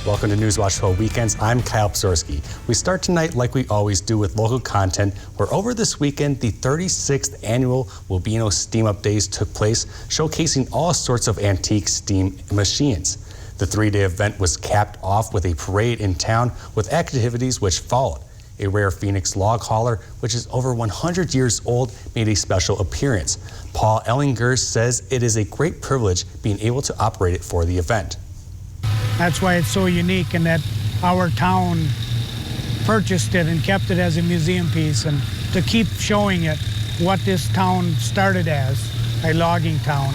Welcome to Newswatch12 Weekends. I'm Kyle Psorski. We start tonight like we always do with local content, where over this weekend, the 36th annual Wabeno Steam Up Days took place, showcasing all sorts of antique steam machines. The three-day event was capped off with a parade in town with activities which followed. A rare Phoenix log hauler, which is over 100 years old, made a special appearance. Paul Ellinger says it is a great privilege being able to operate it for the event. That's why it's so unique, and that our town purchased it and kept it as a museum piece, and to keep showing it what this town started as, a logging town.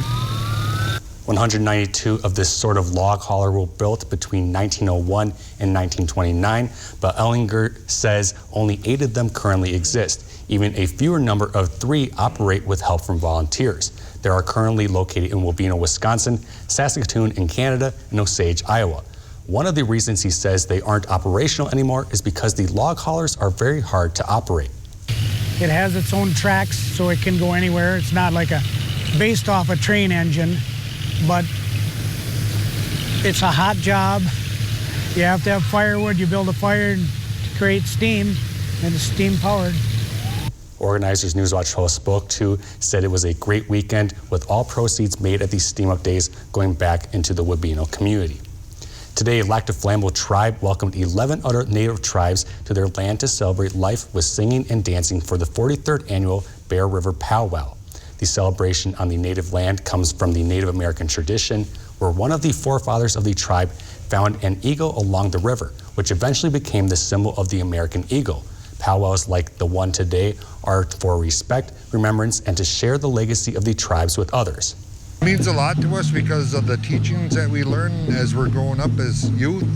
192 of this sort of log hauler were built between 1901 and 1929, but Ellinger says only 8 of them currently exist. Even a fewer number of 3 operate with help from volunteers. They are currently located in Wabeno, Wisconsin, Saskatoon in Canada, and Osage, Iowa. One of the reasons he says they aren't operational anymore is because the log haulers are very hard to operate. It has its own tracks, so it can go anywhere. It's not like based off a train engine, but it's a hot job. You have to have firewood. You build a fire to create steam, and it's steam powered. Organizers Newswatch12 spoke to said it was a great weekend, with all proceeds made at these Steam Up Days going back into the Wabeno community. Today, Lac Flambeau tribe welcomed 11 other Native tribes to their land to celebrate life with singing and dancing for the 43rd annual Bear River Powwow. The celebration on the native land comes from the Native American tradition, where one of the forefathers of the tribe found an eagle along the river, which eventually became the symbol of the American eagle. Powwows like the one today are for respect, remembrance, and to share the legacy of the tribes with others. It means a lot to us because of the teachings that we learn as we're growing up as youth,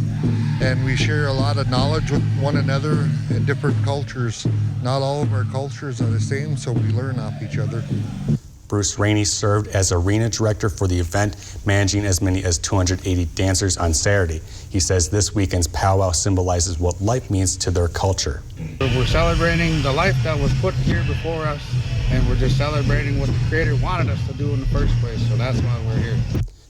and we share a lot of knowledge with one another in different cultures. Not all of our cultures are the same, so we learn off each other. Bruce Rainey served as arena director for the event, managing as many as 280 dancers on Saturday. He says this weekend's powwow symbolizes what life means to their culture. We're celebrating the life that was put here before us, and we're just celebrating what the Creator wanted us to do in the first place, so that's why we're here.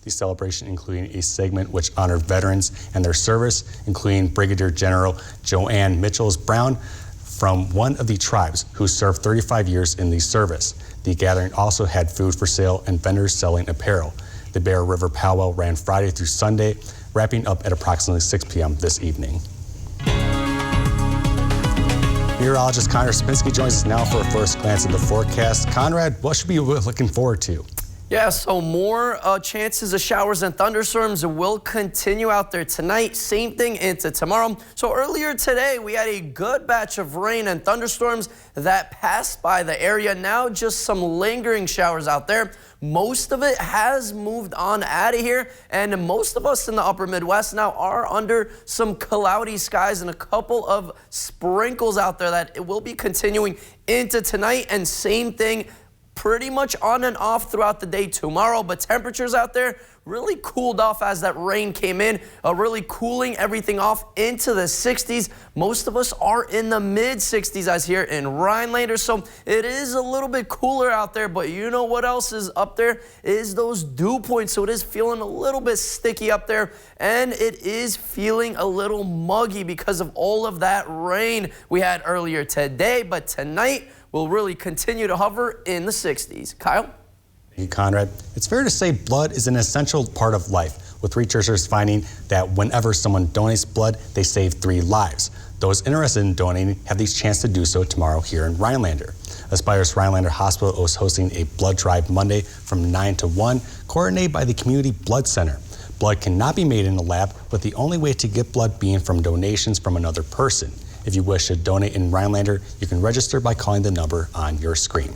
The celebration including a segment which honored veterans and their service, including Brigadier General Joanne Mitchells-Brown from one of the tribes who served 35 years in the service. The gathering also had food for sale and vendors selling apparel. The Bear River Powwow ran Friday through Sunday, wrapping up at approximately 6 p.m. this evening. Meteorologist Conrad Spinski joins us now for a first glance at the forecast. Conrad, what should we be looking forward to? Yeah, so more chances of showers and thunderstorms will continue out there tonight. Same thing into tomorrow. So earlier today, we had a good batch of rain and thunderstorms that passed by the area. Now just some lingering showers out there. Most of it has moved on out of here, and most of us in the upper Midwest now are under some cloudy skies and a couple of sprinkles out there that it will be continuing into tonight. And same thing pretty much on and off throughout the day tomorrow, but temperatures out there really cooled off as that rain came in, really cooling everything off into the 60s. Most of us are in the mid 60s as here in Rhinelander, so it is a little bit cooler out there, but you know what else is up there is those dew points, so it is feeling a little bit sticky up there, and it is feeling a little muggy because of all of that rain we had earlier today, but tonight will really continue to hover in the 60s. Kyle? Thank you, Conrad. It's fair to say blood is an essential part of life, with researchers finding that whenever someone donates blood, they save 3 lives. Those interested in donating have the chance to do so tomorrow here in Rhinelander. Aspire's Rhinelander Hospital is hosting a blood drive Monday from 9 to 1, coordinated by the Community Blood Center. Blood cannot be made in a lab, with the only way to get blood being from donations from another person. If you wish to donate in Rhinelander, you can register by calling the number on your screen.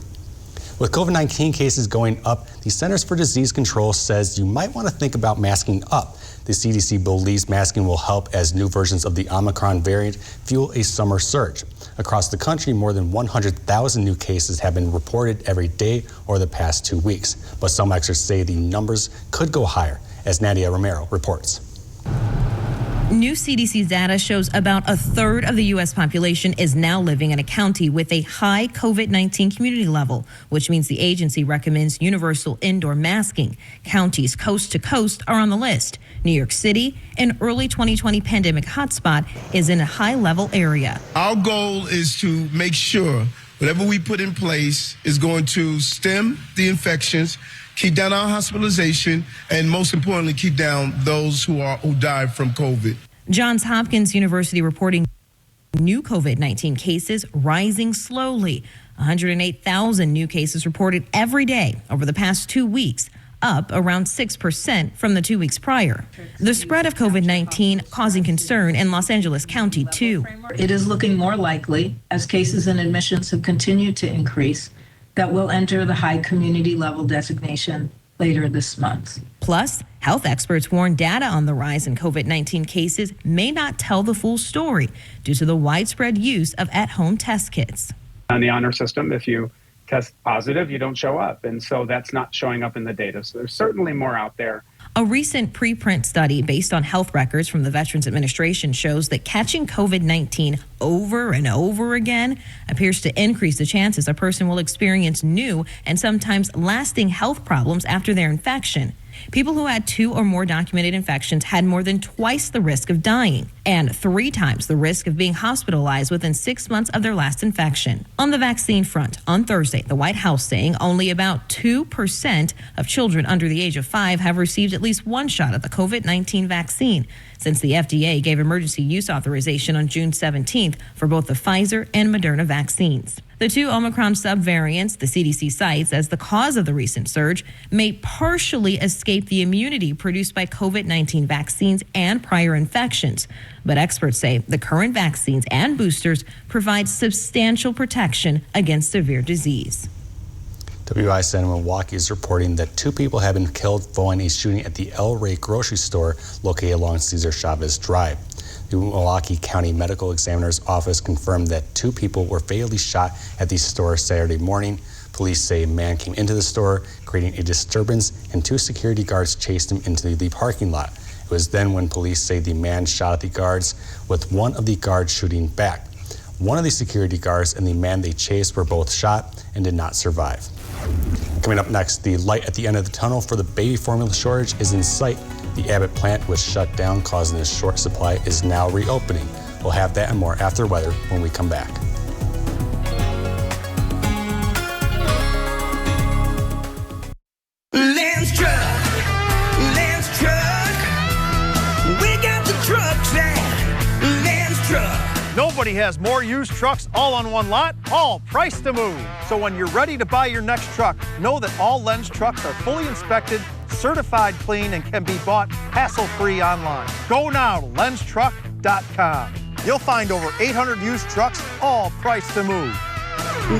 With COVID-19 cases going up, the Centers for Disease Control says you might want to think about masking up. The CDC believes masking will help as new versions of the Omicron variant fuel a summer surge. Across the country, more than 100,000 new cases have been reported every day over the past 2 weeks. But some experts say the numbers could go higher, as Nadia Romero reports. New CDC data shows about a third of the U.S. population is now living in a county with a high COVID-19 community level, which means the agency recommends universal indoor masking. Counties coast to coast are on the list. New York City, an early 2020 pandemic hotspot, is in a high-level area. Our goal is to make sure whatever we put in place is going to stem the infections, keep down our hospitalization, and most importantly, keep down those who died from COVID. Johns Hopkins University reporting new COVID-19 cases rising slowly. 108,000 new cases reported every day over the past 2 weeks, up around 6% from the 2 weeks prior. The spread of COVID-19 causing concern in Los Angeles County, too. It is looking more likely, as cases and admissions have continued to increase, that will enter the high community level designation later this month. Plus, health experts warn data on the rise in COVID-19 cases may not tell the full story due to the widespread use of at-home test kits. On the honor system, if you test positive, you don't show up. And so that's not showing up in the data. So there's certainly more out there. A recent preprint study based on health records from the Veterans Administration shows that catching COVID-19 over and over again appears to increase the chances a person will experience new and sometimes lasting health problems after their infection. People who had 2 or more documented infections had more than twice the risk of dying and 3 times the risk of being hospitalized within 6 months of their last infection. On the vaccine front, on Thursday, the White House saying only about 2% of children under the age of 5 have received at least one shot of the COVID-19 vaccine since the FDA gave emergency use authorization on June 17th for both the Pfizer and Moderna vaccines. The 2 Omicron subvariants the CDC cites as the cause of the recent surge may partially escape the immunity produced by COVID-19 vaccines and prior infections. But experts say the current vaccines and boosters provide substantial protection against severe disease. WISN in Milwaukee is reporting that 2 people have been killed following a shooting at the El Rey grocery store located along Cesar Chavez Drive. The Milwaukee County Medical Examiner's Office confirmed that 2 people were fatally shot at the store Saturday morning. Police say a man came into the store, creating a disturbance, and 2 security guards chased him into the parking lot. It was then when police say the man shot at the guards, with one of the guards shooting back. One of the security guards and the man they chased were both shot and did not survive. Coming up next, the light at the end of the tunnel for the baby formula shortage is in sight. The Abbott plant was shut down, causing a short supply, is now reopening. We'll have that and more after weather when we come back. Lance Truck, we got the trucks at Lance Truck. Nobody has more used trucks all on one lot, all priced to move. So when you're ready to buy your next truck, know that all Lenz trucks are fully inspected, certified clean, and can be bought hassle-free online. Go now to lenztruck.com. You'll find over 800 used trucks, all priced to move.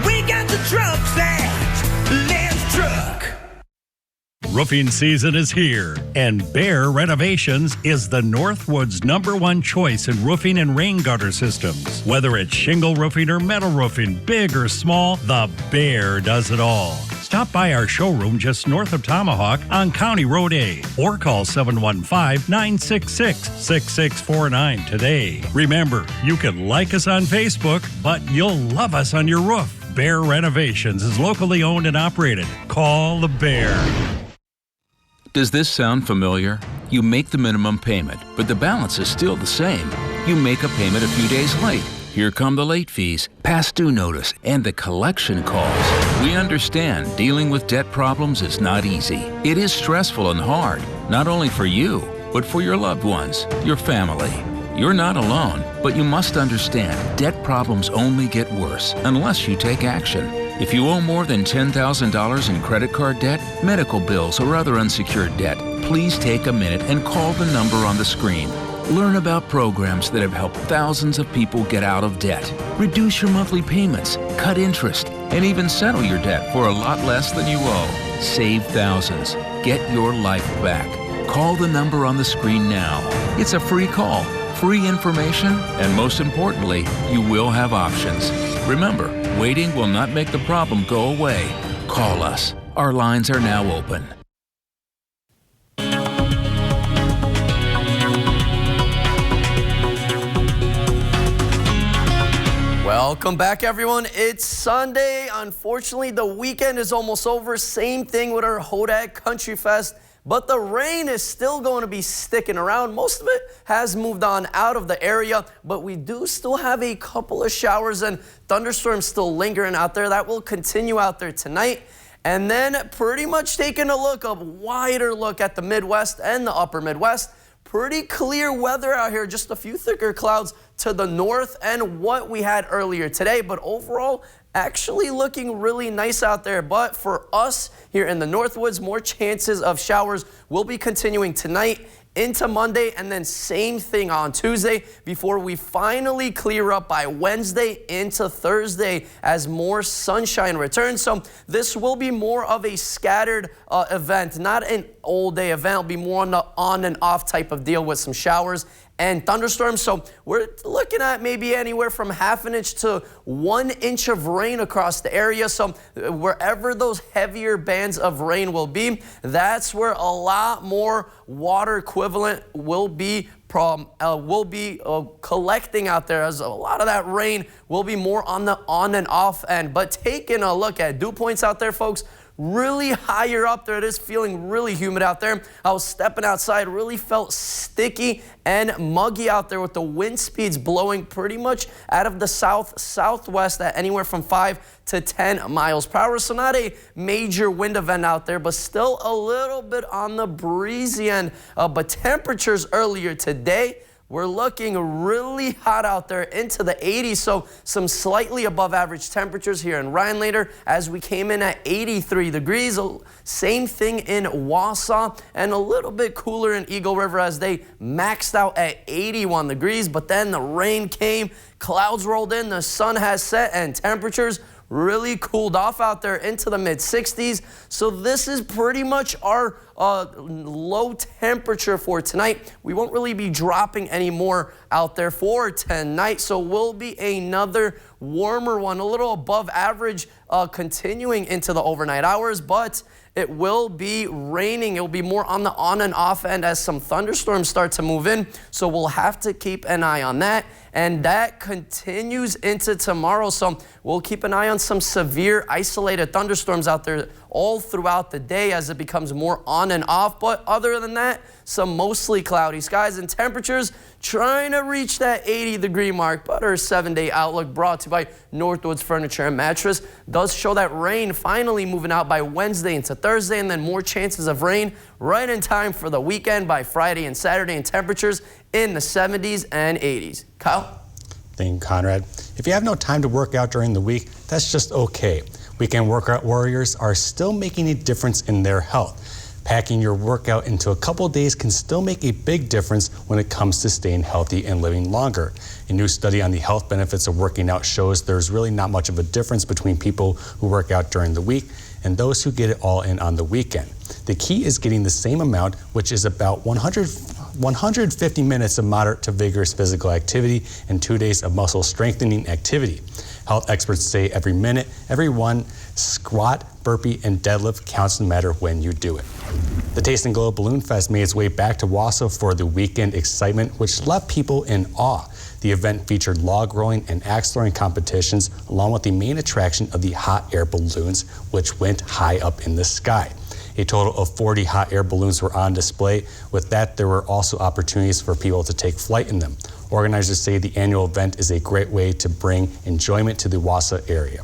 We got the trucks at Lance Truck. Roofing season is here, and Bear Renovations is the Northwood's #1 choice in roofing and rain gutter systems. Whether it's shingle roofing or metal roofing, big or small, the Bear does it all. Stop by our showroom just north of Tomahawk on County Road A or call 715-966-6649 today. Remember, you can like us on Facebook, but you'll love us on your roof. Bear Renovations is locally owned and operated. Call the Bear. Does this sound familiar? You make the minimum payment, but the balance is still the same. You make a payment a few days late. Here come the late fees, past due notice, and the collection calls. We understand dealing with debt problems is not easy. It is stressful and hard, not only for you, but for your loved ones, your family. You're not alone, but you must understand debt problems only get worse unless you take action. If you owe more than $10,000 in credit card debt, medical bills, or other unsecured debt, please take a minute and call the number on the screen. Learn about programs that have helped thousands of people get out of debt. Reduce your monthly payments, cut interest, and even settle your debt for a lot less than you owe. Save thousands. Get your life back. Call the number on the screen now. It's a free call, free information, and most importantly, you will have options. Remember, waiting will not make the problem go away. Call us. Our lines are now open. Welcome back, everyone. It's Sunday. Unfortunately, the weekend is almost over. Same thing with our Hodak Country Fest. But the rain is still going to be sticking around. Most of it has moved on out of the area, but we do still have a couple of showers and thunderstorms still lingering out there. That will continue out there tonight. And then pretty much taking a wider look at the Midwest and the upper Midwest. Pretty clear weather out here, just a few thicker clouds to the north and what we had earlier today. But overall, actually looking really nice out there. But for us here in the Northwoods, more chances of showers will be continuing tonight into Monday, and then same thing on Tuesday before we finally clear up by Wednesday into Thursday as more sunshine returns. So this will be more of a scattered event, not an all-day event. It'll be more on the on and off type of deal with some showers and thunderstorms. So we're looking at maybe anywhere from ½ an inch to 1 inch of rain across the area. So wherever those heavier bands of rain will be, that's where a lot more water equivalent will be collecting out there, as a lot of that rain will be more on the on and off end. But taking a look at dew points out there, folks, really higher up there. It is feeling really humid out there. I was stepping outside, really felt sticky and muggy out there with the wind speeds blowing pretty much out of the southwest at anywhere from 5 to 10 miles per hour. So not a major wind event out there, but still a little bit on the breezy end. But temperatures earlier today, we're looking really hot out there into the 80s, so some slightly above average temperatures here in Rhinelander as we came in at 83 degrees. Same thing in Wausau, and a little bit cooler in Eagle River as they maxed out at 81 degrees. But then the rain came, clouds rolled in, the sun has set, and temperatures really cooled off out there into the mid-60s. So this is pretty much our low temperature for tonight. We won't really be dropping any more out there for tonight. So will be another warmer one, a little above average continuing into the overnight hours, but it will be raining. It will be more on the on and off end as some thunderstorms start to move in. So we'll have to keep an eye on that. And that continues into tomorrow. So we'll keep an eye on some severe isolated thunderstorms out there all throughout the day as it becomes more on and off. But other than that, some mostly cloudy skies and temperatures trying to reach that 80-degree mark. But our 7-day outlook brought to you by Northwoods Furniture and Mattress does show that rain finally moving out by Wednesday into Thursday, and then more chances of rain right in time for the weekend by Friday and Saturday, and temperatures in the 70s and 80s. Kyle? Thank you, Conrad. If you have no time to work out during the week, that's just okay. Weekend workout warriors are still making a difference in their health. Packing your workout into a couple days can still make a big difference when it comes to staying healthy and living longer. A new study on the health benefits of working out shows there's really not much of a difference between people who work out during the week and those who get it all in on the weekend. The key is getting the same amount, which is about 150 minutes of moderate to vigorous physical activity and 2 days of muscle strengthening activity. Health experts say every minute, every one squat, burpee, and deadlift counts no matter when you do it. The Taste and Glow Balloon Fest made its way back to Wausau for the weekend excitement, which left people in awe. The event featured log rolling and axe throwing competitions, along with the main attraction of the hot air balloons, which went high up in the sky. A total of 40 hot air balloons were on display. With that, there were also opportunities for people to take flight in them. Organizers say the annual event is a great way to bring enjoyment to the Wausau area.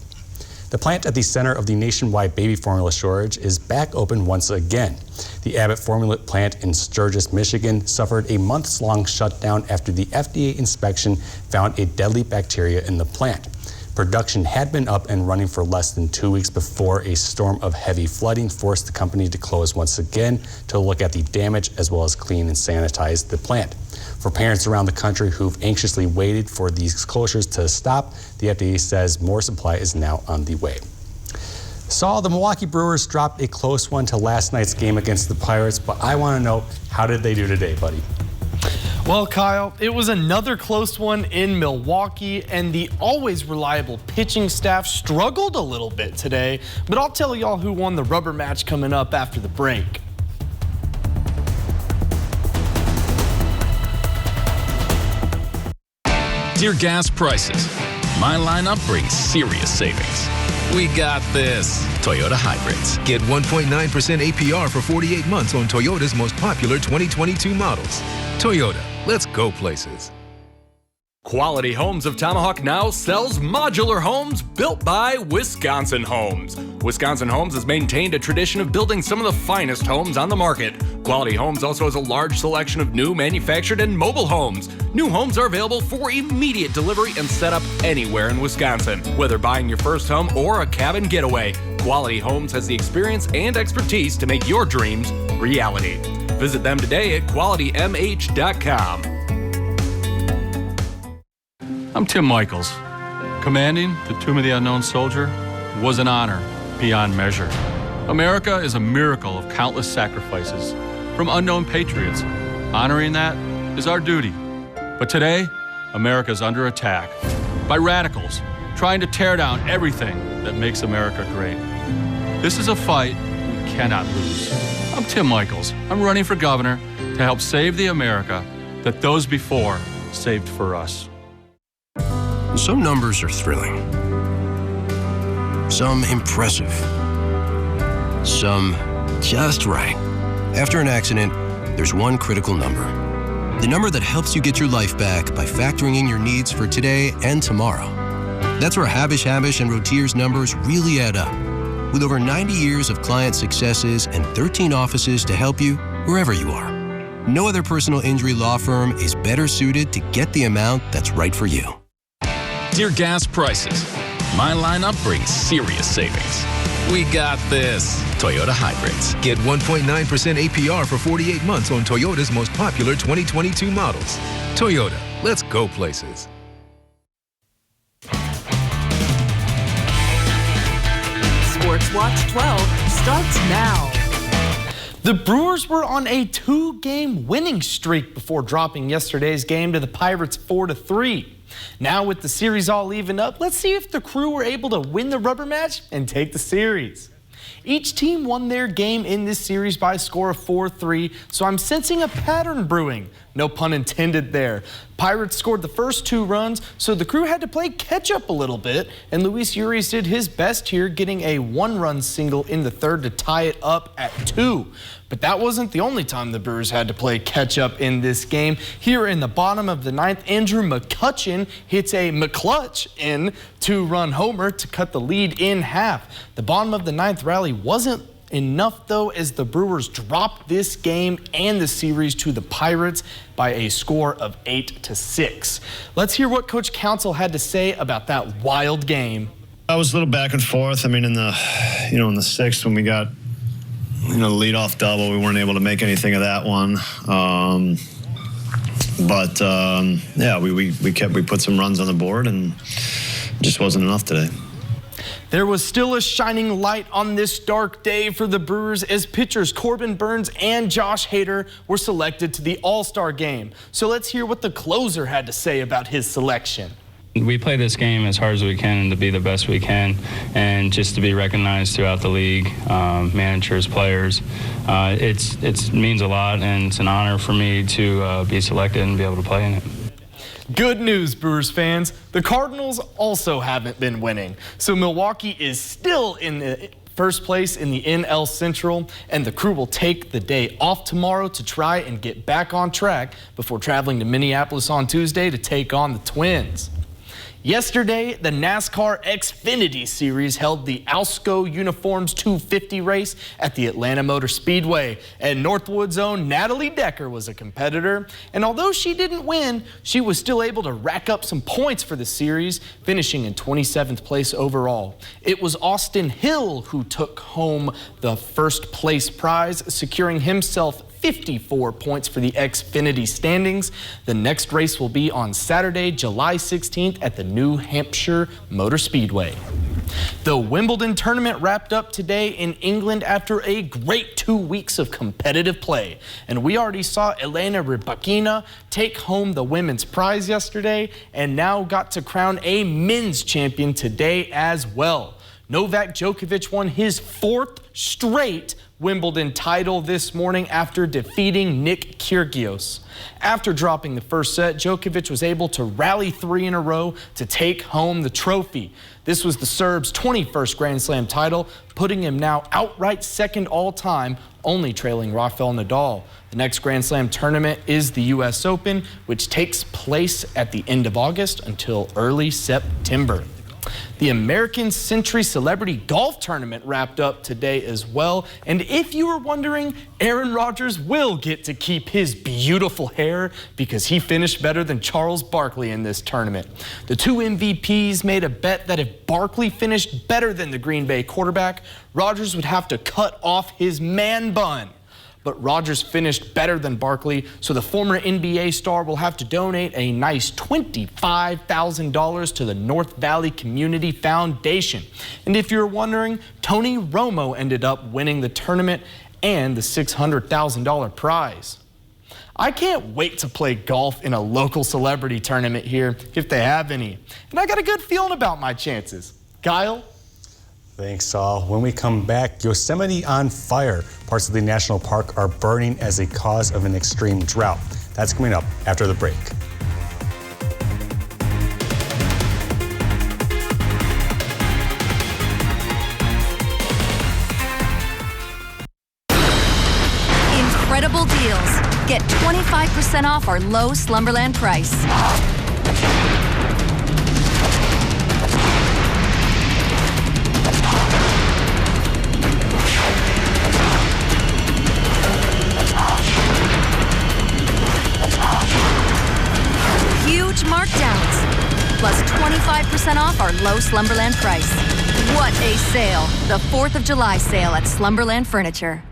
The plant at the center of the nationwide baby formula shortage is back open once again. The Abbott formula plant in Sturgis, Michigan suffered a months-long shutdown after the FDA inspection found a deadly bacteria in the plant. Production had been up and running for less than 2 weeks before a storm of heavy flooding forced the company to close once again to look at the damage as well as clean and sanitize the plant. For parents around the country who've anxiously waited for these closures to stop, the FDA says more supply is now on the way. Saul, the Milwaukee Brewers dropped a close one to last night's game against the Pirates, but I want to know, how did they do today, buddy? Well, Kyle, it was another close one in Milwaukee, and the always reliable pitching staff struggled a little bit today, but I'll tell y'all who won the rubber match coming up after the break. Dear gas prices, My lineup brings serious savings. We got this. Toyota hybrids. Get 1.9% APR for 48 months on Toyota's most popular 2022 models. Toyota, let's go places. Quality Homes of Tomahawk now sells modular homes built by Wisconsin Homes. Wisconsin Homes has maintained a tradition of building some of the finest homes on the market. Quality Homes also has a large selection of new manufactured and mobile homes. New homes are available for immediate delivery and set up anywhere in Wisconsin. Whether buying your first home or a cabin getaway, Quality Homes has the experience and expertise to make your dreams reality. Visit them today at qualitymh.com. I'm Tim Michaels. Commanding the Tomb of the Unknown Soldier was an honor beyond measure. America is a miracle of countless sacrifices from unknown patriots. Honoring that is our duty. But today, America is under attack by radicals trying to tear down everything that makes America great. This is a fight we cannot lose. I'm Tim Michaels. I'm running for governor to help save the America that those before saved for us. Some numbers are thrilling, some impressive, some just right. After an accident, there's one critical number. The number that helps you get your life back by factoring in your needs for today and tomorrow. That's where Habish and Rotier's numbers really add up. With over 90 years of client successes and 13 offices to help you wherever you are. No other personal injury law firm is better suited to get the amount that's right for you. Dear gas prices, my lineup brings serious savings. We got this. Toyota hybrids. Get 1.9% APR for 48 months on Toyota's most popular 2022 models. Toyota, let's go places. Sports Watch 12 starts now. The Brewers were on a 2-game winning streak before dropping yesterday's game to the Pirates 4-3. Now with the series all even up, let's see if the Crew were able to win the rubber match and take the series. Each team won their game in this series by a score of 4-3, so I'm sensing a pattern brewing. No pun intended there. Pirates scored the first 2 runs, so the Crew had to play catch up a little bit, and Luis Urias did his best here, getting a 1-run single in the third to tie it up at 2. But that wasn't the only time the Brewers had to play catch up in this game. Here in the bottom of the 9th, Andrew McCutchen hits a McClutch in 2-run homer to cut the lead in half. The bottom of the 9th rally wasn't enough, though, as the Brewers dropped this game and the series to the Pirates by a score of 8-6. Let's hear what Coach Council had to say about that wild game. I was a little back and forth. I mean, in the 6th when we got the leadoff double, we weren't able to make anything of that one. Yeah, we put some runs on the board, and it just wasn't enough today. There was still a shining light on this dark day for the Brewers as pitchers Corbin Burns and Josh Hader were selected to the All-Star game. So let's hear what the closer had to say about his selection. We play this game as hard as we can and to be the best we can, and just to be recognized throughout the league, managers, players. It means a lot, and it's an honor for me to be selected and be able to play in it. Good news, Brewers fans. The Cardinals also haven't been winning. So Milwaukee is still in the first place in the NL Central, and the Crew will take the day off tomorrow to try and get back on track before traveling to Minneapolis on Tuesday to take on the Twins. Yesterday, the NASCAR Xfinity Series held the Alsco Uniforms 250 race at the Atlanta Motor Speedway, and Northwood's own Natalie Decker was a competitor. And although she didn't win, she was still able to rack up some points for the series, finishing in 27th place overall. It was Austin Hill who took home the first place prize, securing himself 54 points for the Xfinity standings. The next race will be on Saturday, July 16th at the New Hampshire Motor Speedway. The Wimbledon tournament wrapped up today in England after a great 2 weeks of competitive play. And we already saw Elena Rybakina take home the women's prize yesterday and now got to crown a men's champion today as well. Novak Djokovic won his 4th straight Wimbledon title this morning after defeating Nick Kyrgios. After dropping the first set, Djokovic was able to rally 3 in a row to take home the trophy. This was the Serb's 21st Grand Slam title, putting him now outright second all-time, only trailing Rafael Nadal. The next Grand Slam tournament is the U.S. Open, which takes place at the end of August until early September. The American Century Celebrity Golf Tournament wrapped up today as well. And if you were wondering, Aaron Rodgers will get to keep his beautiful hair because he finished better than Charles Barkley in this tournament. The two MVPs made a bet that if Barkley finished better than the Green Bay quarterback, Rodgers would have to cut off his man bun. But Rodgers finished better than Barkley, so the former NBA star will have to donate a nice $25,000 to the North Valley Community Foundation. And if you're wondering, Tony Romo ended up winning the tournament and the $600,000 prize. I can't wait to play golf in a local celebrity tournament here, if they have any. And I got a good feeling about my chances. Kyle? Thanks, Saul. When we come back, Yosemite on fire. Parts of the national park are burning as a cause of an extreme drought. That's coming up after the break. Incredible deals. Get 25% off our low Slumberland price. Markdowns, plus 25% off our low Slumberland price. What a sale! The 4th of July sale at Slumberland Furniture.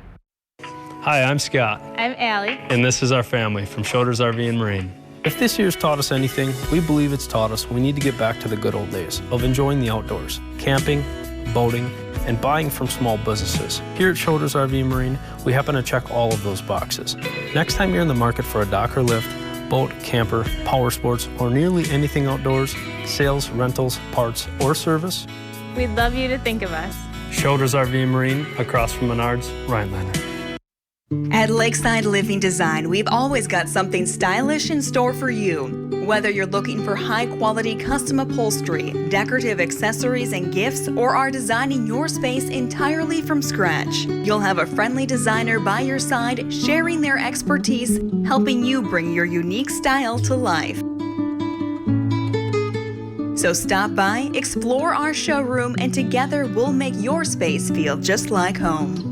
Hi, I'm Scott. I'm Allie. And this is our family from Shoulders RV and Marine. If this year's taught us anything, we believe it's taught us we need to get back to the good old days of enjoying the outdoors, camping, boating, and buying from small businesses. Here at Shoulders RV and Marine, we happen to check all of those boxes. Next time you're in the market for a dock or lift, boat, camper, power sports, or nearly anything outdoors, sales, rentals, parts, or service, we'd love you to think of us. Shoulders RV and Marine, across from Menards, Rhinelander. At Lakeside Living Design, we've always got something stylish in store for you. Whether you're looking for high-quality custom upholstery, decorative accessories and gifts, or are designing your space entirely from scratch, you'll have a friendly designer by your side, sharing their expertise, helping you bring your unique style to life. So stop by, explore our showroom, and together we'll make your space feel just like home.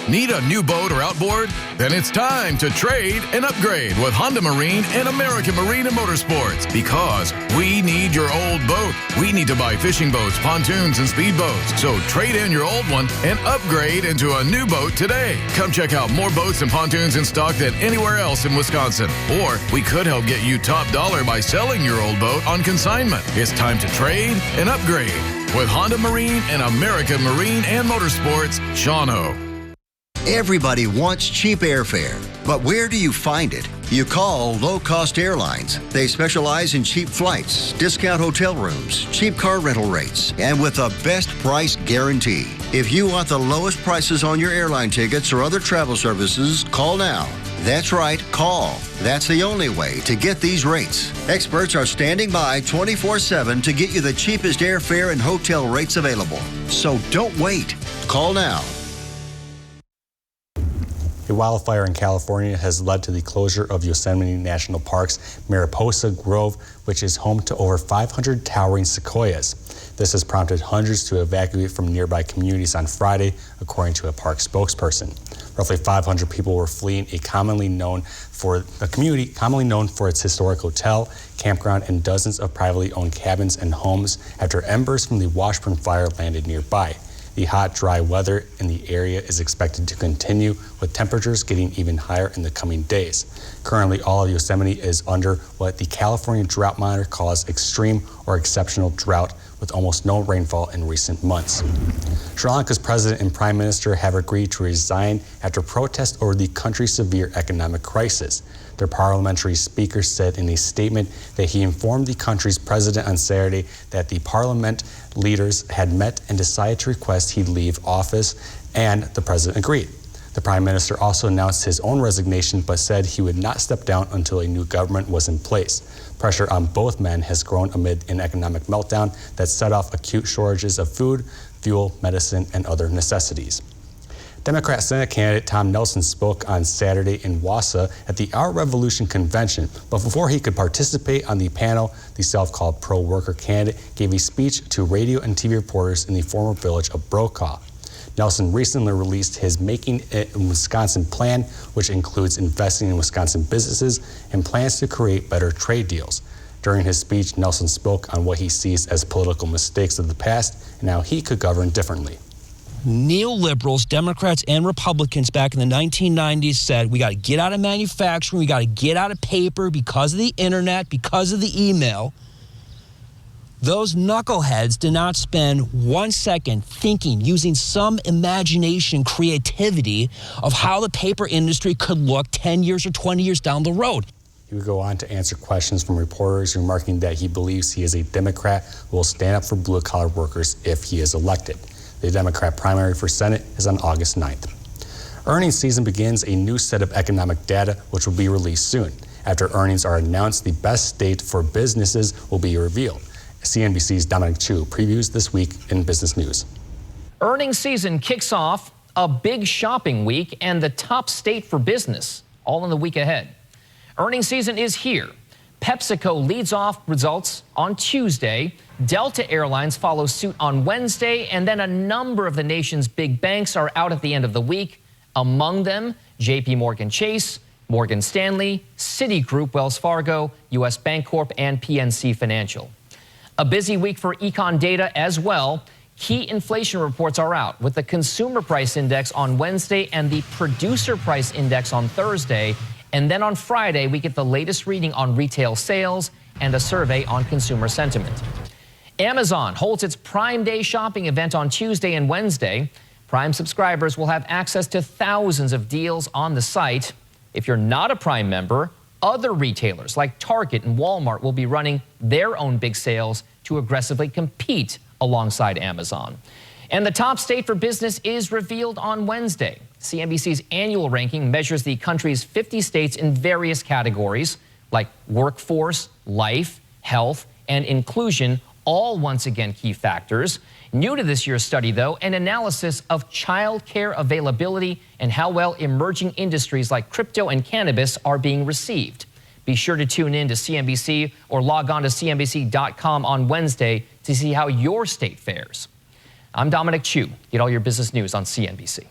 Need a new boat or outboard? Then it's time to trade and upgrade with Honda Marine and American Marine and Motorsports, because we need your old boat. We need to buy fishing boats, pontoons, and speedboats. So trade in your old one and upgrade into a new boat today. Come check out more boats and pontoons in stock than anywhere else in Wisconsin. Or we could help get you top dollar by selling your old boat on consignment. It's time to trade and upgrade with Honda Marine and American Marine and Motorsports, Shawano. Everybody wants cheap airfare, but where do you find it? You call Low Cost Airlines. They specialize in cheap flights, discount hotel rooms, cheap car rental rates, and with a best price guarantee. If you want the lowest prices on your airline tickets or other travel services, call now. That's right, call. That's the only way to get these rates. Experts are standing by 24/7 to get you the cheapest airfare and hotel rates available. So don't wait. Call now. A wildfire in California has led to the closure of Yosemite National Park's Mariposa Grove, which is home to over 500 towering sequoias. This has prompted hundreds to evacuate from nearby communities on Friday, according to a park spokesperson. Roughly 500 people were fleeing a commonly known for its historic hotel, campground, and dozens of privately owned cabins and homes after embers from the Washburn fire landed nearby. The hot, dry weather in the area is expected to continue, with temperatures getting even higher in the coming days. Currently, all of Yosemite is under what the California Drought Monitor calls extreme or exceptional drought, with almost no rainfall in recent months. Sri Lanka's president and prime minister have agreed to resign after protests over the country's severe economic crisis. Their parliamentary speaker said in a statement that he informed the country's president on Saturday that the parliament leaders had met and decided to request he leave office, and the president agreed. The prime minister also announced his own resignation, but said he would not step down until a new government was in place. Pressure on both men has grown amid an economic meltdown that set off acute shortages of food, fuel, medicine, and other necessities. Democrat Senate candidate Tom Nelson spoke on Saturday in Wausau at the Our Revolution convention, but before he could participate on the panel, the self-called pro-worker candidate gave a speech to radio and TV reporters in the former village of Brokaw. Nelson recently released his Making It in Wisconsin plan, which includes investing in Wisconsin businesses and plans to create better trade deals. During his speech, Nelson spoke on what he sees as political mistakes of the past and how he could govern differently. Neoliberals, Democrats, and Republicans back in the 1990s said we got to get out of manufacturing, we got to get out of paper because of the internet, because of the email. Those knuckleheads did not spend 1 second thinking, using some imagination, creativity of how the paper industry could look 10 years or 20 years down the road. He would go on to answer questions from reporters, remarking that he believes he is a Democrat who will stand up for blue-collar workers if he is elected. The Democrat primary for Senate is on August 9th. Earnings season begins a new set of economic data, which will be released soon. After earnings are announced, the best state for businesses will be revealed. CNBC's Dominic Chu previews this week in business news. Earnings season kicks off, a big shopping week, and the top state for business, all in the week ahead. Earnings season is here. PepsiCo leads off results on Tuesday. Delta Airlines follows suit on Wednesday, and then a number of the nation's big banks are out at the end of the week. Among them, JP Morgan Chase, Morgan Stanley, Citigroup, Wells Fargo, US Bancorp, and PNC Financial. A busy week for econ data as well. Key inflation reports are out, with the Consumer Price Index on Wednesday and the Producer Price Index on Thursday. And then on Friday, we get the latest reading on retail sales and a survey on consumer sentiment. Amazon holds its Prime Day shopping event on Tuesday and Wednesday. Prime subscribers will have access to thousands of deals on the site. If you're not a Prime member, other retailers like Target and Walmart will be running their own big sales to aggressively compete alongside Amazon. And the top state for business is revealed on Wednesday. CNBC's annual ranking measures the country's 50 states in various categories like workforce, life, health, and inclusion, all once again key factors. New to this year's study, though, an analysis of child care availability and how well emerging industries like crypto and cannabis are being received. Be sure to tune in to CNBC or log on to CNBC.com on Wednesday to see how your state fares. I'm Dominic Chu. Get all your business news on CNBC.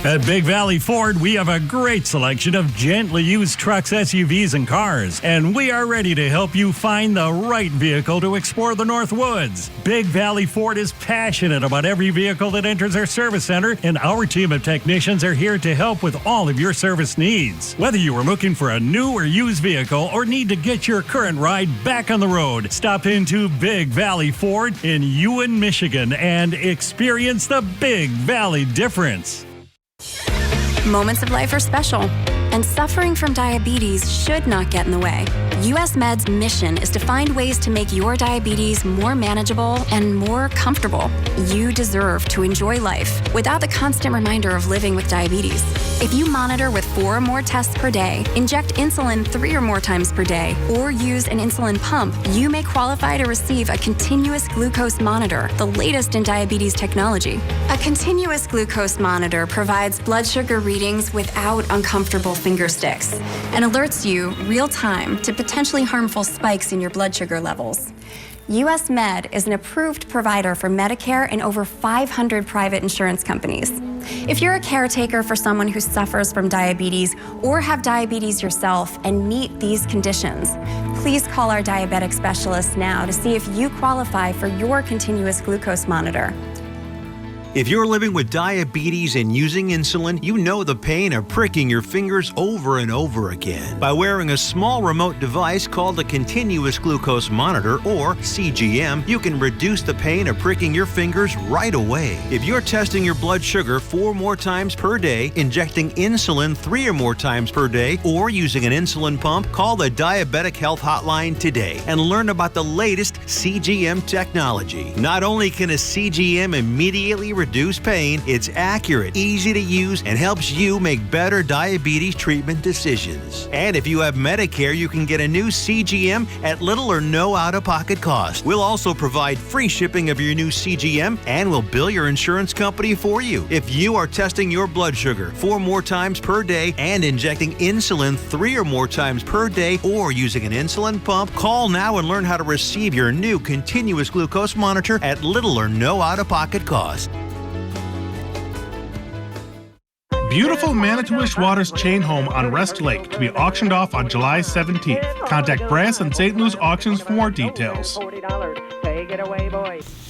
At Big Valley Ford, we have a great selection of gently used trucks, SUVs, and cars, and we are ready to help you find the right vehicle to explore the North Woods. Big Valley Ford is passionate about every vehicle that enters our service center, and our team of technicians are here to help with all of your service needs. Whether you are looking for a new or used vehicle or need to get your current ride back on the road, stop into Big Valley Ford in Ewan, Michigan, and experience the Big Valley difference. Moments of life are special, and suffering from diabetes should not get in the way. US Med's mission is to find ways to make your diabetes more manageable and more comfortable. You deserve to enjoy life without the constant reminder of living with diabetes. If you monitor with 4 or more tests per day, inject insulin 3 or more times per day, or use an insulin pump, you may qualify to receive a continuous glucose monitor, the latest in diabetes technology. A continuous glucose monitor provides blood sugar readings without uncomfortable finger sticks and alerts you real time to potentially harmful spikes in your blood sugar levels. US Med is an approved provider for Medicare and over 500 private insurance companies. If you're a caretaker for someone who suffers from diabetes or have diabetes yourself and meet these conditions, please call our diabetic specialist now to see if you qualify for your continuous glucose monitor. If you're living with diabetes and using insulin, you know the pain of pricking your fingers over and over again. By wearing a small remote device called a continuous glucose monitor, or CGM, you can reduce the pain of pricking your fingers right away. If you're testing your blood sugar 4 more times per day, injecting insulin 3 or more times per day, or using an insulin pump, call the Diabetic Health Hotline today and learn about the latest CGM technology. Not only can a CGM immediately reduce pain, it's accurate, easy to use, and helps you make better diabetes treatment decisions. And if you have Medicare, you can get a new CGM at little or no out-of-pocket cost. We'll also provide free shipping of your new CGM, and we'll bill your insurance company for you. If you are testing your blood sugar 4 more times per day and injecting insulin 3 or more times per day, or using an insulin pump, call now and learn how to receive your new continuous glucose monitor at little or no out-of-pocket cost. Beautiful Manitowish Waters chain home on Rest Lake to be auctioned off on July 17th. Contact Brass and St. Louis Auctions for more details. Take it away, boys.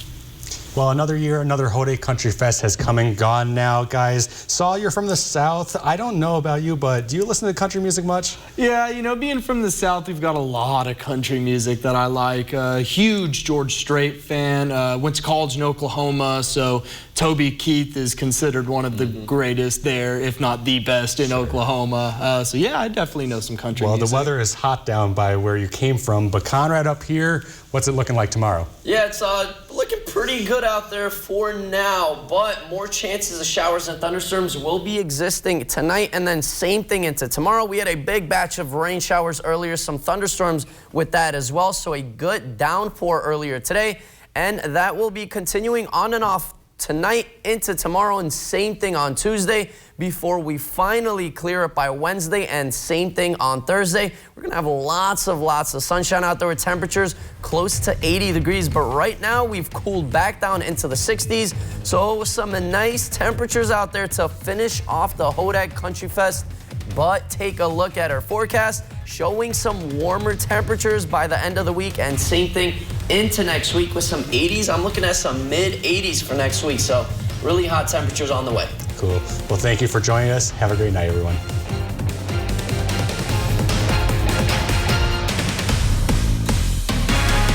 Well, another year, another Hode Country Fest has come and gone now, guys. Saul, you're from the South. I don't know about you, but do you listen to country music much? Yeah, you know, being from the South, we've got a lot of country music that I like. Huge George Strait fan. Went to college in Oklahoma, so Toby Keith is considered one of the greatest there, if not the best in Oklahoma. So yeah, I definitely know some country music. Well, the weather is hot down by where you came from, but Conrad up here, what's it looking like tomorrow? Yeah, it's looking pretty good out there for now, but more chances of showers and thunderstorms will be existing tonight, and then same thing into tomorrow. We had a big batch of rain showers earlier, some thunderstorms with that as well, so a good downpour earlier today, and that will be continuing on and off tonight into tomorrow, and same thing on Tuesday before we finally clear up by Wednesday, and same thing on Thursday. We're gonna have lots of sunshine out there with temperatures close to 80 degrees, but right now we've cooled back down into the 60s, so some nice temperatures out there to finish off the Hode Country Fest. But take a look at our forecast, showing some warmer temperatures by the end of the week, and same thing into next week with some 80s. I'm looking at some mid-80s for next week, so really hot temperatures on the way. Cool. Well, thank you for joining us. Have a great night, everyone.